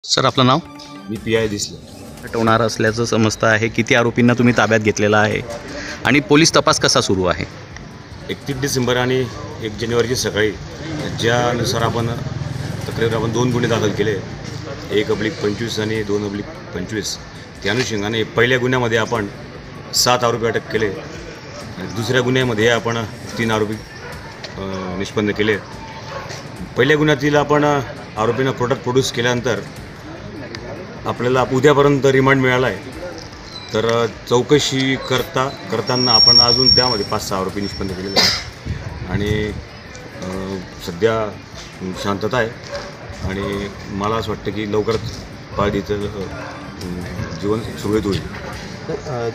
Sir आपलं नाव? मी पी.आय. दिसले. हटवणार असल्याचं समजतं आहे. किती आरोपींना तुम्ही ताब्यात घेतलेला आहे आणि पोलीस तपास कसा सुरू आहे? 31 डिसेंबर आणि 1 जानेवारीची सकाळी ज्यानुसार आपण तक्रार आपण 2 गुन्हे दाखल केले, 1/25 आणि 2/25. त्या अनुषंगाने पहिल्या गुन्ह्यामध्ये आपण 7 आरोपी अटक केले आणि दुसऱ्या गुन्ह्यामध्ये आपण 3 आरोपी निष्पन्न केले. पहिल्या गुन्ह्यातील आपण आरोपींना कोर्टात प्रोड्यूस केल्यानंतर आपल्याला उद्यापर्यंत रिमांड मिळाला आहे. तर चौकशी करताना आपण अजून त्यामध्ये 5-6 आरोपी निष्पन्न केलेले आहेत आणि सध्या शांतता आहे आणि मला असं वाटतं की लवकरच पाळीचं जीवन सुरळीत होईल.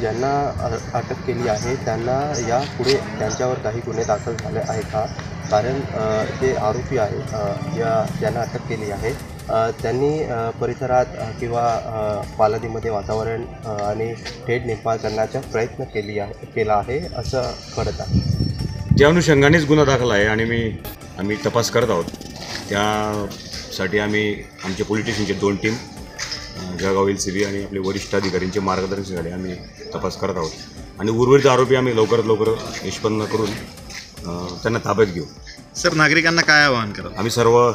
ज्यांना अटक केली आहे त्यांना यापुढे त्यांच्यावर काही गुन्हे दाखल झाले आहे का? कारण जे आरोपी आहे ज्यांना अटक केली आहे त्यांनी परिसरात किंवा पालदीमध्ये वातावरण आणि थेट निर्माण करण्याचा प्रयत्न केला आहे असं कळत आहे. त्या अनुषंगानेच गुन्हा दाखल आहे आणि आम्ही तपास करत आहोत. त्यासाठी आम्ही आमच्या पोलीस स्टेशनचे 2 टीम जळगाव LCB आणि आपले वरिष्ठ अधिकाऱ्यांचे मार्गदर्शनाखाली आम्ही तपास करत आहोत आणि उर्वरित आरोपी आम्ही लवकरात लवकर निष्पन्न करून त्यांना ताब्यात घेऊ. सर नागरिकांना काय आवाहन करा? आम्ही सर्व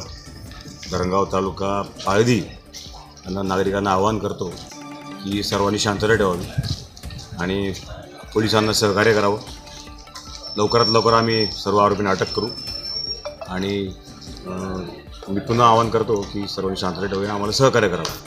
धरणगाव तालुका पाळदी यांना नागरिकांना आवाहन करतो की सर्वांनी शांतता ठेवावी आणि पोलिसांना सहकार्य करावं. लवकरात लवकर आम्ही सर्व आरोपींना अटक करू आणि मी पुन्हा आवाहन करतो की सर्वांनी शांतता ठेवावी आणि आम्हाला सहकार्य करावं.